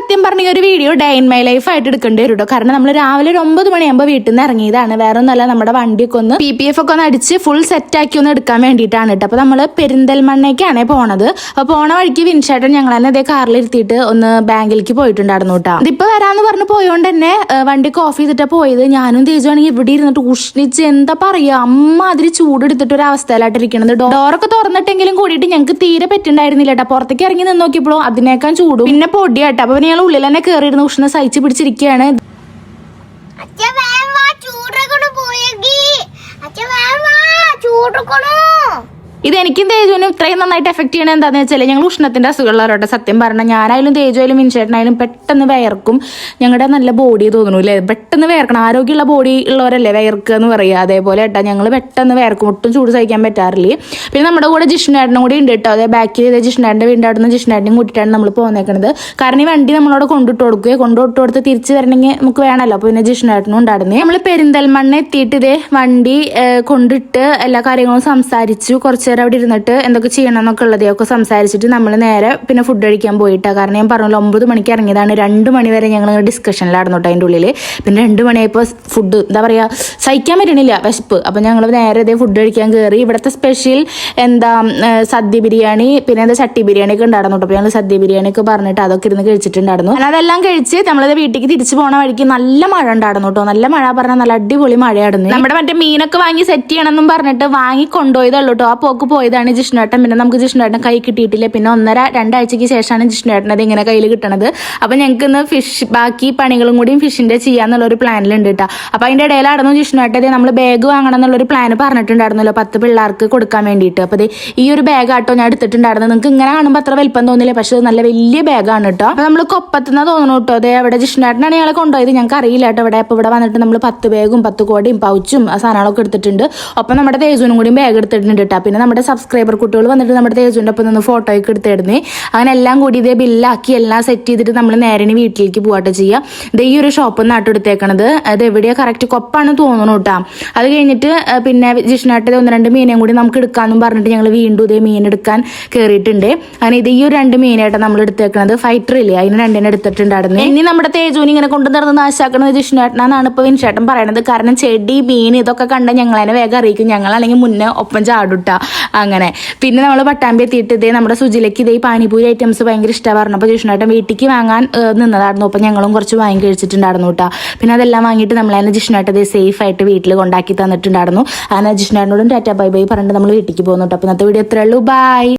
സത്യം പറഞ്ഞ ഒരു video day in my life ആയിട്ട് എടുക്കേണ്ടി വരും കേട്ടോ. കാരണം നമ്മൾ രാവിലെ ഒരു 9 മണിയാകുമ്പോൾ വീട്ടിൽ നിന്ന് ഇറങ്ങിയതാണ്. വേറെ ഒന്നല്ല, നമ്മുടെ വണ്ടിയൊക്കെ ഒന്ന് PPF ഒക്കെ ഒന്ന് അടിച്ച് ഫുൾ സെറ്റാക്കി ഒന്ന് എടുക്കാൻ വേണ്ടിയിട്ടാണ് കേട്ടോ. അപ്പോൾ നമ്മൾ പെരിന്തൽമണ്ണയ്ക്കാണ് പോണത്. അപ്പോൾ പോണ വഴിക്ക് വിൻഷേട്ടൻ ഞങ്ങൾ തന്നെ അതേ കാറിലിരുത്തിയിട്ട് ഒന്ന് ബാങ്കിലേക്ക് പോയിട്ടുണ്ടായിരുന്നു കേട്ടോ. ഇതിപ്പോൾ വരാമെന്ന് പറഞ്ഞ് പോയോണ്ട് തന്നെ വണ്ടിക്ക് ഓഫ് ചെയ്തിട്ടാണ് പോയത്. ഞാനും തേജുവാണെങ്കിൽ ഇവിടെ ഇരുന്നിട്ട് ഉഷ്ണിച്ച് എന്താ പറയുക, അമ്മാതിരി ചൂടെടുത്തിട്ട് ഒരു അവസ്ഥയിലായിട്ടിരിക്കണത്. ഡോറൊക്കെ തുറന്നിട്ടെങ്കിലും കൂടിയിട്ട് ഞങ്ങൾക്ക് തീരെ പറ്റുണ്ടായിരുന്നില്ല കേട്ടോ. പുറത്തേക്ക് ഇറങ്ങി നിന്ന് നോക്കിയപ്പോഴും അതിനേക്കാൾ ചൂടും പിന്നെ പൊടിയാട്ടോ. അപ്പൊ ഞങ്ങൾ ഉള്ളിൽ തന്നെ കയറിയിരുന്ന ഉഷ്ണ സഹിച്ച് പിടിച്ചിരിക്കുകയാണ്. ഇതെനിക്കും തേജുവിനും ഇത്രയും നന്നായിട്ട് എഫക്ട് ചെയ്യണത് എന്താണെന്ന് വെച്ചാൽ ഞങ്ങൾ ഉഷ്ണത്തിന്റെ അസുഖമുള്ളവരോട്ടെ. സത്യം പറഞ്ഞാൽ ഞാനായാലും തേജുവായാലും മിൻഷേട്ടനായാലും പെട്ടെന്ന് വയർക്കും. ഞങ്ങളുടെ നല്ല ബോഡി തോന്നുന്നു അല്ലേ, പെട്ടെന്ന് വയർക്കണം. ആരോഗ്യമുള്ള ബോഡി ഉള്ളവരല്ലേ വയർക്കുക എന്ന് പറയുക. അതേപോലെ ഏട്ടാ ഞങ്ങൾ പെട്ടെന്ന് വയർക്കും, ഒട്ടും ചൂട് സഹിക്കാൻ പറ്റാറില്ല. പിന്നെ നമ്മുടെ കൂടെ ജിഷ്ണേട്ടനും കൂടി ഉണ്ട് കേട്ടോ. അതേ ബാക്കിൽ ജിഷ്ണേട്ടൻ്റെ വീടിൻ്റെ അവിടെ നിന്ന് ജിഷ്ണേട്ടനും കൂട്ടിയിട്ടാണ് നമ്മൾ പോകുന്നേക്കണത്. കാരണം ഈ വണ്ടി നമ്മളോട് കൊണ്ടിട്ട് കൊടുത്ത് തിരിച്ച് വരണമെങ്കിൽ നമുക്ക് വേണമല്ലോ. അപ്പോൾ പിന്നെ ജിഷ്ണേട്ടനും ഉണ്ടായിരുന്നു. നമ്മൾ പെരിന്തൽമണ്ണ എത്തിയിട്ട് ഇതേ വണ്ടി കൊണ്ടിട്ട് എല്ലാ കാര്യങ്ങളും സംസാരിച്ചു. കുറച്ച് നേരം അവിടെ ഇരുന്നിട്ട് എന്തൊക്കെ ചെയ്യണം എന്നൊക്കെ ഉള്ളതൊക്കെ സംസാരിച്ചിട്ട് നമ്മൾ നേരെ പിന്നെ ഫുഡ് കഴിക്കാൻ പോയിട്ടാ. കാരണം ഞാൻ പറഞ്ഞല്ലോ 9 മണിക്ക് ഇറങ്ങിയതാണ്. 2 മണി വരെ ഞങ്ങൾ ഡിസ്കഷനിലായിരുന്നു കേട്ടോ അതിൻ്റെ ഉള്ളിൽ. പിന്നെ 2 മണിയായപ്പോൾ ഫുഡ് എന്താ പറയുക സഹിക്കാൻ പറ്റണില്ല, വിശപ്പ്. അപ്പം ഞങ്ങൾ നേരെ ഇതേ ഫുഡ് കഴിക്കാൻ കയറി. ഇവിടുത്തെ സ്പെഷ്യൽ എന്താ സദ്യ ബിരിയാണി, പിന്നെ എന്താ ചട്ടി ബിരിയാണി ഒക്കെ ഉണ്ടായിരുന്നു കേട്ടോ. അപ്പോൾ ഞങ്ങൾ സദ്യ ബിരിയാണി ഒക്കെ പറഞ്ഞിട്ട് അതൊക്കെ ഇരുന്ന് കഴിച്ചിട്ടുണ്ടായിരുന്നു. അതെല്ലാം കഴിച്ച് നമ്മളത് വീട്ടിലേക്ക് തിരിച്ചു പോണ വഴിക്ക് നല്ല മഴ ഉണ്ടായിരുന്നു കേട്ടോ. നല്ല മഴ പറഞ്ഞാൽ നല്ല അടിപൊളി മഴയായിരുന്നു. നമ്മുടെ മറ്റേ മീനൊക്കെ വാങ്ങി സെറ്റ് ചെയ്യണമെന്നും പറഞ്ഞിട്ട് വാങ്ങി കൊണ്ടുപോയതുള്ളൂ കേട്ടോ. ആ പോയതാണ് ജിഷ്ണേട്ടൻ. പിന്നെ നമുക്ക് ജിഷ്ണേട്ടൻ കൈ കിട്ടിയിട്ടില്ല. പിന്നെ 1.5-2 ആഴ്ചയ്ക്ക് ശേഷമാണ് ജിഷ്ണേട്ടൻ അത് ഇങ്ങനെ കയ്യിൽ കിട്ടണത്. അപ്പം ഞങ്ങൾക്ക് ഇന്ന് ഫിഷ് ബാക്കി പണികളും കൂടിയും ഫിഷിന്റെ ചെയ്യാന്നുള്ളൊരു പ്ലാനിലുണ്ട് കേട്ടോ. അപ്പം അതിൻ്റെ ഇടയിലായിരുന്നു ജിഷ്ണേട്ടൻ നമ്മൾ ബാഗ് വാങ്ങണം എന്നുള്ളൊരു പ്ലാൻ പറഞ്ഞിട്ടുണ്ടായിരുന്നല്ലോ 10 പിള്ളേർക്ക് കൊടുക്കാൻ വേണ്ടിയിട്ട്. അപ്പോൾ ഈ ഒരു ബാഗ് ആട്ടോ ഞാൻ എടുത്തിട്ടുണ്ടായിരുന്നു. നിങ്ങൾക്ക് ഇങ്ങനെ കാണുമ്പോൾ അത്ര വലിപ്പം തോന്നില്ല, പക്ഷെ അത് നല്ല വലിയ ബാഗാണ് കേട്ടോ. അപ്പം നമ്മൾ കൊപ്പത്തുനിന്ന് തോന്നുന്നു കേട്ടോ. അതെ അവിടെ ജിഷ്ണേട്ടനാണ് ഞങ്ങളെ കൊണ്ടുപോയത്. ഞങ്ങൾക്ക് അറിയില്ല കേട്ടോ ഇവിടെ. അപ്പോൾ ഇവിടെ വന്നിട്ട് നമ്മൾ 10 ബാഗും 10 കോടിയും പൗച്ചും ആ സാധനങ്ങളൊക്കെ എടുത്തിട്ടുണ്ട്. ഒപ്പം നമ്മുടെ തേജുവിനും കൂടിയും ബാഗ് എടുത്തിട്ടുണ്ട് കേട്ടോ. പിന്നെ നമ്മുടെ സബ്സ്ക്രൈബർ കുട്ടികൾ വന്നിട്ട് നമ്മുടെ തേജുവിൻ്റെ ഒപ്പം നിന്ന് ഫോട്ടോയൊക്കെ എടുത്തിരുന്നേ. അങ്ങനെ എല്ലാം കൂടി ഇതേ ബില്ലാക്കി എല്ലാം സെറ്റ് ചെയ്തിട്ട് നമ്മൾ നേരെ വീട്ടിലേക്ക് പോവാട്ടോ ചെയ്യുക. ഇത് ഈ ഒരു ഷോപ്പ് നാട്ടെടുത്തേക്കണത് അത് എവിടെയാ കറക്റ്റ് കൊപ്പാണ് തോന്നുന്നു കേട്ടോ. അത് കഴിഞ്ഞിട്ട് പിന്നെ ജിഷ്ണായിട്ട് 1-2 മീനെയും കൂടി നമുക്ക് എടുക്കാമെന്നും പറഞ്ഞിട്ട് ഞങ്ങൾ വീണ്ടും ഇതേ മീൻ എടുക്കാൻ കയറിയിട്ടുണ്ട്. അങ്ങനെ ഇത് ഈ ഒരു 2 മീനായിട്ട് നമ്മൾ എടുത്തേക്കണത്. ഫൈറ്റർ ഇല്ലേ, അതിന് 2 എടുത്തിട്ടുണ്ടായിരുന്നു. ഇനി നമ്മുടെ തേജുവിന് ഇങ്ങനെ കൊണ്ടു നടന്ന് നാശാക്കുന്നത് ജിഷ്ണേട്ടനാണ് ഇപ്പോൾ വിൻഷേട്ടൻ പറയണത്. കാരണം ചെടി മീൻ ഇതൊക്കെ കണ്ട ഞങ്ങളതിനെ വേഗം അറിയിക്കും. ഞങ്ങളല്ലെങ്കിൽ മുന്നേ ഒപ്പം ചാടുട്ടാ. അങ്ങനെ പിന്നെ നമ്മൾ പട്ടാമ്പി എത്തിയിട്ട് ഇതേ നമ്മുടെ സുജിലേക്ക് ഇതേ പാനിപൂരി ഐറ്റംസ് ഭയങ്കര ഇഷ്ടമായിരുന്നു. അപ്പോൾ ജിഷ്ണേട്ടൻ വീട്ടിലേക്ക് വാങ്ങാൻ നിന്നതായിരുന്നു. അപ്പം ഞങ്ങളും കുറച്ച് വാങ്ങി കഴിച്ചിട്ടുണ്ടായിരുന്നു കേട്ടോ. പിന്നെ അതെല്ലാം വാങ്ങിയിട്ട് നമ്മളതിനെ ജിഷ്ണേട്ടൻ ഇതേ സേഫ് ആയിട്ട് വീട്ടിൽ കൊണ്ടാക്കി തന്നിട്ടുണ്ടായിരുന്നു. അങ്ങനെ ജിഷ്ണേട്ടനോടും ടാറ്റാ ബൈ ബൈ പറഞ്ഞിട്ട് നമ്മൾ വീട്ടിലേക്ക് പോകുന്നു കേട്ടോ. അപ്പോൾ ഇന്നത്തെ വീഡിയോ എത്രയേ ഉള്ളൂ. ബൈ.